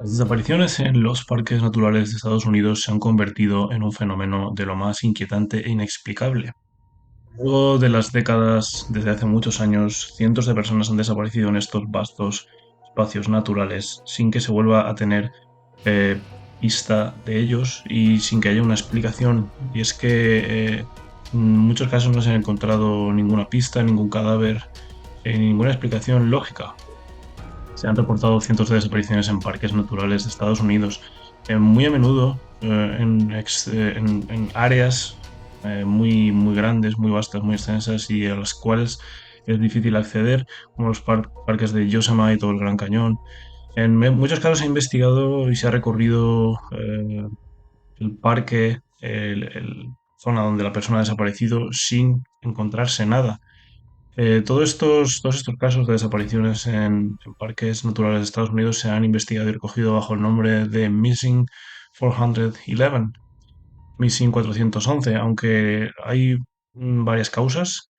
Las desapariciones en los parques naturales de Estados Unidos se han convertido en un fenómeno de lo más inquietante e inexplicable. Luego de las décadas, desde hace muchos años, cientos de personas han desaparecido en estos vastos espacios naturales sin que se vuelva a tener eh, pista de ellos y sin que haya una explicación. Y es que en muchos casos no se ha encontrado ninguna pista, ningún cadáver, ninguna explicación lógica. Se han reportado cientos de desapariciones en parques naturales de Estados Unidos, muy a menudo en áreas muy grandes, muy vastas, muy extensas y a las cuales es difícil acceder, como los parques de Yosemite o el Gran Cañón. En muchos casos se ha investigado y se ha recorrido el parque, zona donde la persona ha desaparecido sin encontrarse nada. Todos estos casos de desapariciones en parques naturales de Estados Unidos se han investigado y recogido bajo el nombre de Missing 411, Missing 411, aunque hay varias causas,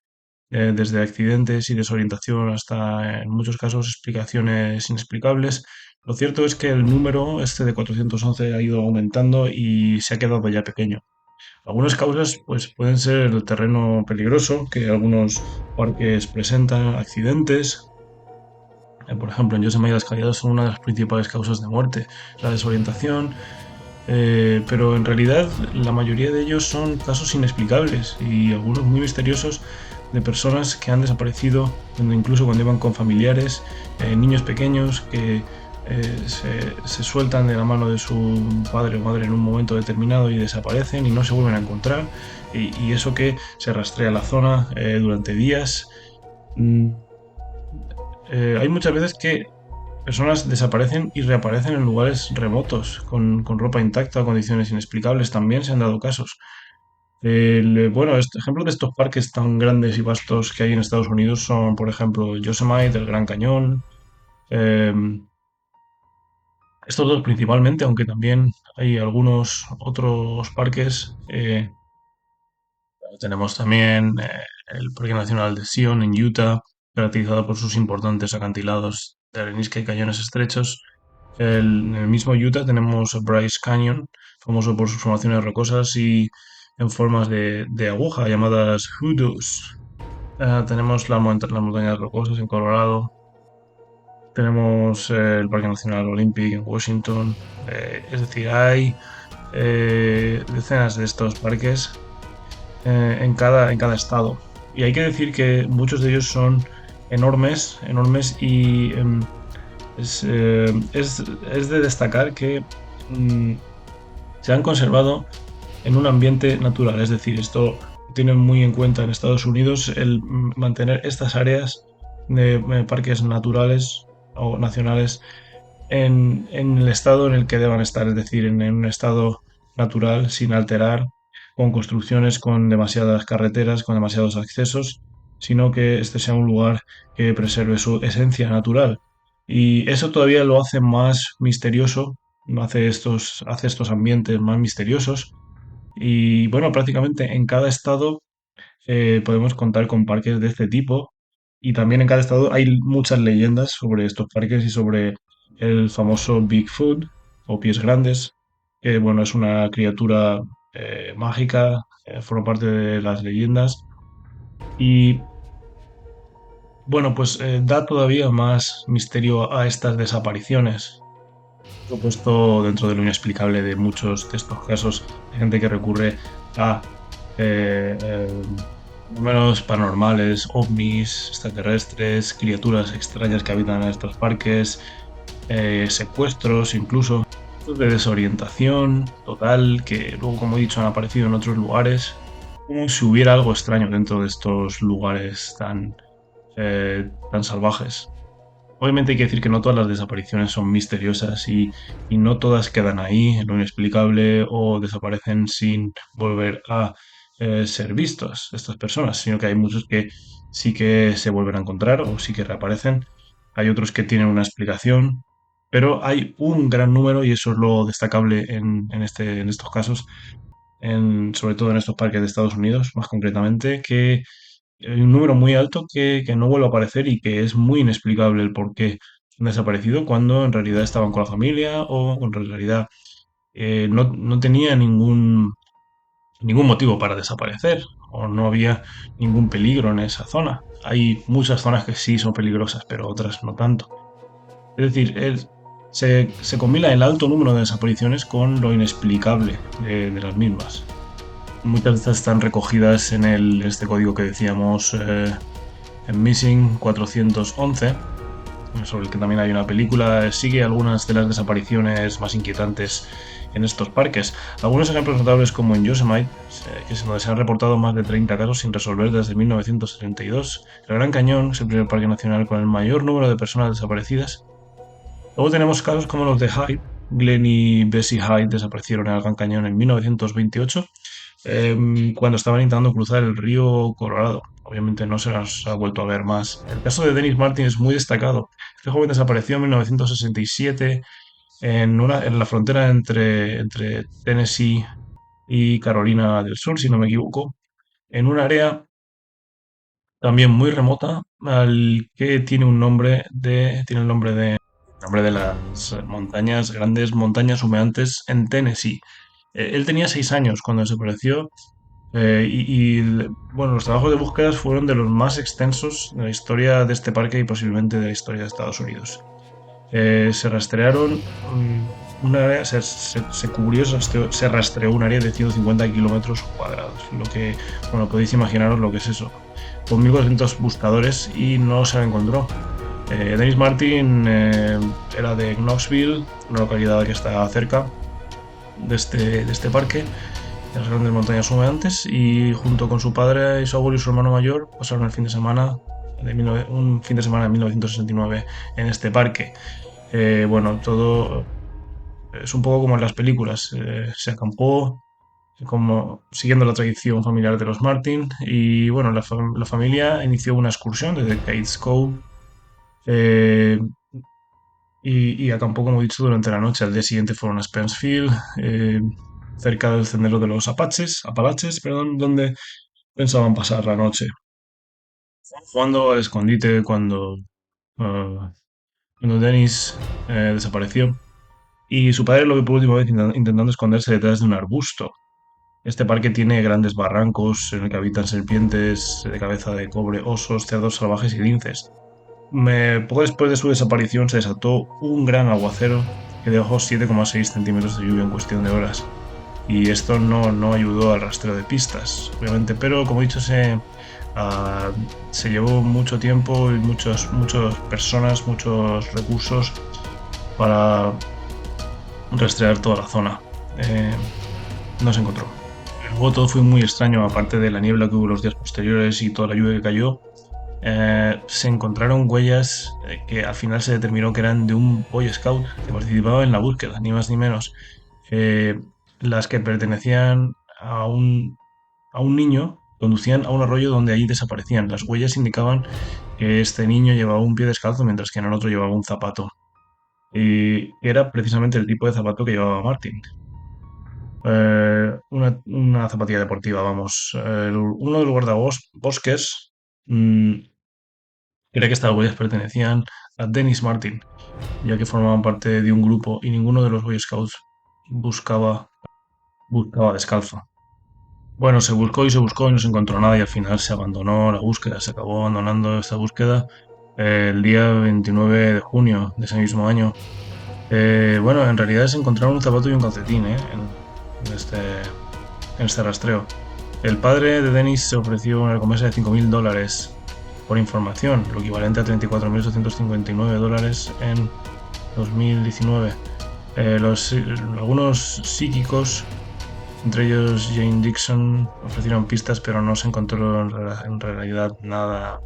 desde accidentes y desorientación hasta, en muchos casos, explicaciones inexplicables. Lo cierto es que el número este de 411 ha ido aumentando y se ha quedado ya pequeño. Algunas causas pues, pueden ser el terreno peligroso, que algunos parques presentan, accidentes. Por ejemplo, en Yosemite las caídas son una de las principales causas de muerte, la desorientación, pero en realidad la mayoría de ellos son casos inexplicables y algunos muy misteriosos de personas que han desaparecido, incluso cuando iban con familiares, niños pequeños que se sueltan de la mano de su padre o madre en un momento determinado y desaparecen y no se vuelven a encontrar, y eso que se rastrea la zona durante días. Mm, Hay muchas veces que personas desaparecen y reaparecen en lugares remotos, con ropa intacta o condiciones inexplicables. También se han dado casos. Bueno, ejemplos de estos parques tan grandes y vastos que hay en Estados Unidos son, por ejemplo, Yosemite, el Gran Cañón. eh, Estos dos principalmente, aunque también hay algunos otros parques. Tenemos también el Parque Nacional de Zion en Utah, caracterizado por sus importantes acantilados de arenisca y cañones estrechos. En el mismo Utah tenemos Bryce Canyon, famoso por sus formaciones rocosas y en formas de aguja llamadas hoodoos. Tenemos las montañas rocosas en Colorado. Tenemos el Parque Nacional Olympic en Washington. Es decir, hay decenas de estos parques en cada estado. Y hay que decir que muchos de ellos son enormes, enormes y es de destacar que mm, se han conservado en un ambiente natural. Es decir, esto tienen muy en cuenta en Estados Unidos el mantener estas áreas de parques naturales o nacionales en el estado en el que deban estar, es decir, en un estado natural, sin alterar, con construcciones, con demasiadas carreteras, con demasiados accesos, sino que este sea un lugar que preserve su esencia natural. Y eso todavía lo hace más misterioso, hace estos ambientes más misteriosos. Y bueno, prácticamente en cada estado podemos contar con parques de este tipo, y también en cada estado hay muchas leyendas sobre estos parques y sobre el famoso Bigfoot o pies grandes, que bueno, es una criatura mágica, forma parte de las leyendas y bueno, pues da todavía más misterio a estas desapariciones. Por supuesto, dentro de lo inexplicable de muchos de estos casos, hay gente que recurre a fenómenos paranormales, ovnis, extraterrestres, criaturas extrañas que habitan en estos parques, secuestros, incluso de desorientación total, que luego, como he dicho, han aparecido en otros lugares, como si hubiera algo extraño dentro de estos lugares tan salvajes. Obviamente hay que decir que no todas las desapariciones son misteriosas y no todas quedan ahí en lo inexplicable o desaparecen sin volver a ser vistos estas personas, sino que hay muchos que sí que se vuelven a encontrar o sí que reaparecen. Hay otros que tienen una explicación, pero hay un gran número, y eso es lo destacable en estos casos, sobre todo en estos parques de Estados Unidos, más concretamente, que hay un número muy alto que no vuelve a aparecer y que es muy inexplicable el por qué. desaparecido cuando en realidad estaban con la familia o en realidad no tenía ningún motivo para desaparecer o no había ningún peligro en esa zona. Hay muchas zonas que sí son peligrosas, pero otras no tanto. Es decir, se combina el alto número de desapariciones con lo inexplicable de las mismas. Muchas de estas están recogidas en este código que decíamos, en Missing 411, sobre el que también hay una película. Sigue algunas de las desapariciones más inquietantes en estos parques. Algunos ejemplos notables, como en Yosemite, que es donde se han reportado más de 30 casos sin resolver desde 1972. El Gran Cañón es el primer parque nacional con el mayor número de personas desaparecidas. Luego tenemos casos como los de Hyde. Glenn y Bessie Hyde desaparecieron en el Gran Cañón en 1928, cuando estaban intentando cruzar el río Colorado. Obviamente no se las ha vuelto a ver más. El caso de Dennis Martin es muy destacado. Este joven desapareció en 1967 en la frontera entre Tennessee y Carolina del Sur, si no me equivoco, en un área también muy remota, al que tiene el nombre de las montañas, grandes montañas humeantes en Tennessee. Él tenía 6 años cuando desapareció, bueno, los trabajos de búsqueda fueron de los más extensos de la historia de este parque y posiblemente de la historia de Estados Unidos. Se rastrearon un área, se cubrió, se rastreó un área de 150 kilómetros cuadrados. Lo que, bueno, podéis imaginaros lo que es eso. Con 1.400 buscadores y no se la encontró. Dennis Martin era de Knoxville, una localidad que está cerca de este parque, de las grandes montañas humeantes, y junto con su padre y su abuelo y su hermano mayor pasaron el fin de semana un fin de semana de 1969 en este parque. Bueno, todo es un poco como en las películas. Se acampó como siguiendo la tradición familiar de los Martin y bueno, la familia inició una excursión desde Cates Cove, eh, y acampó, como he dicho, durante la noche. Al día siguiente fueron a Spencefield, cerca del sendero de los Apalaches, perdón, donde pensaban pasar la noche. Jugando al escondite uh, cuando Dennis desapareció. Y su padre lo vio por última vez intentando esconderse detrás de un arbusto. Este parque tiene grandes barrancos en el que habitan serpientes de cabeza de cobre, osos, cerdos salvajes y linces. Poco después de su desaparición se desató un gran aguacero que dejó 7,6 centímetros de lluvia en cuestión de horas. Y esto no ayudó al rastreo de pistas, obviamente, pero como he dicho, se llevó mucho tiempo y muchas personas, muchos recursos para rastrear toda la zona. Eh, no se encontró. Luego todo fue muy extraño, aparte de la niebla que hubo los días posteriores y toda la lluvia que cayó. Se encontraron huellas que al final se determinó que eran de un Boy Scout que participaba en la búsqueda, ni más ni menos. Eh, las que pertenecían a un niño conducían a un arroyo donde allí desaparecían. Las huellas indicaban que este niño llevaba un pie descalzo mientras que en el otro llevaba un zapato. Y era precisamente el tipo de zapato que llevaba Martin. Una zapatilla deportiva, vamos. Uno de los guardabosques cree que estas huellas pertenecían a Dennis Martin, ya que formaban parte de un grupo y ninguno de los Boy Scouts buscaba descalzo. Bueno, se buscó y se buscó y no se encontró nada y al final se abandonó la búsqueda, se acabó abandonando esta búsqueda el día 29 de junio de ese mismo año. Bueno, en realidad se encontraron un zapato y un calcetín, en este rastreo. El padre de Dennis se ofreció una recompensa de $5.000 por información, lo equivalente a $34.859 en 2019. Algunos psíquicos, entre ellos Jane Dixon, ofrecieron pistas, pero no se encontró en realidad nada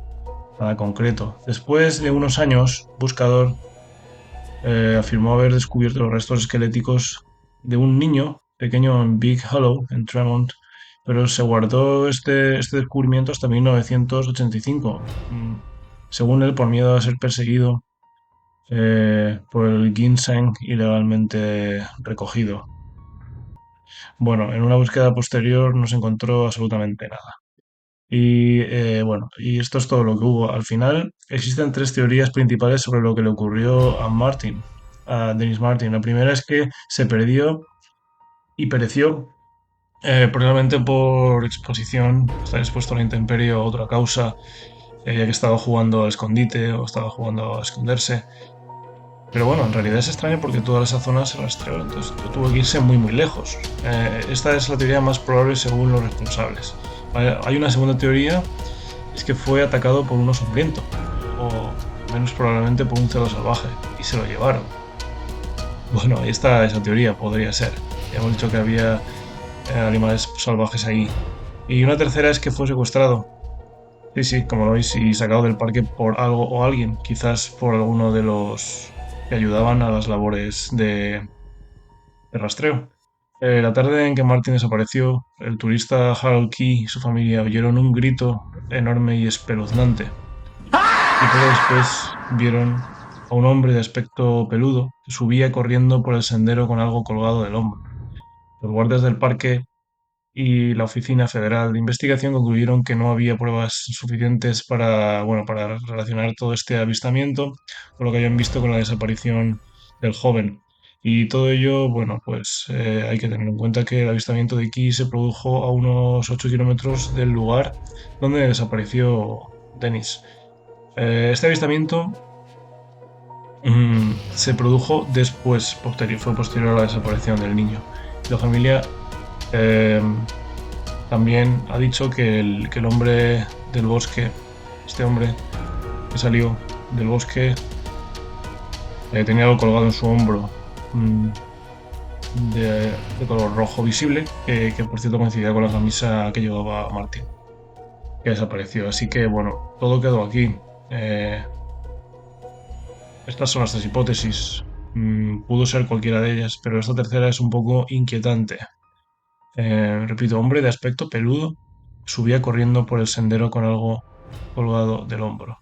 concreto. Después de unos años, Buscador afirmó haber descubierto los restos esqueléticos de un niño pequeño en Big Hollow, en Tremont, pero se guardó este descubrimiento hasta 1985, según él, por miedo a ser perseguido por el ginseng ilegalmente recogido. Bueno, en una búsqueda posterior no se encontró absolutamente nada. Y esto es todo lo que hubo. Al final existen tres teorías principales sobre lo que le ocurrió a Martin, a Dennis Martin. La primera es que se perdió y pereció, probablemente por exposición, estar expuesto a la intemperie o a otra causa, ya que estaba jugando al escondite o estaba jugando a esconderse. Pero bueno, en realidad es extraño porque toda esa zona se rastreó, entonces tuvo que irse muy muy lejos. Esta es la teoría más probable según los responsables. Vale, hay una segunda teoría, es que fue atacado por un oso hambriento, o menos probablemente por un cerdo salvaje, y se lo llevaron. Bueno, ahí está esa teoría, podría ser. Ya hemos dicho que había animales salvajes ahí. Y una tercera es que fue secuestrado. Sí, sí, como lo veis, y sacado del parque por algo o alguien, quizás por alguno de los que ayudaban a las labores de rastreo. La tarde en que Martin desapareció, el turista Harold Key y su familia oyeron un grito enorme y espeluznante, y poco después vieron a un hombre de aspecto peludo que subía corriendo por el sendero con algo colgado del hombro. Los guardias del parque y la Oficina Federal de Investigación concluyeron que no había pruebas suficientes para, bueno, para relacionar todo este avistamiento con lo que habían visto con la desaparición del joven. Y todo ello, bueno, pues hay que tener en cuenta que el avistamiento de Key se produjo a unos 8 kilómetros del lugar donde desapareció Dennis. Este avistamiento se produjo después, fue posterior a la desaparición del niño. La familia eh, también ha dicho que el hombre del bosque, este hombre que salió del bosque, tenía algo colgado en su hombro, mm, de color rojo visible, que por cierto coincidía con la camisa que llevaba Martin, que desapareció. Así que bueno, todo quedó aquí. Eh, Estas son las tres hipótesis. Pudo ser cualquiera de ellas, pero esta tercera es un poco inquietante. Repito, hombre de aspecto peludo subía corriendo por el sendero con algo colgado del hombro.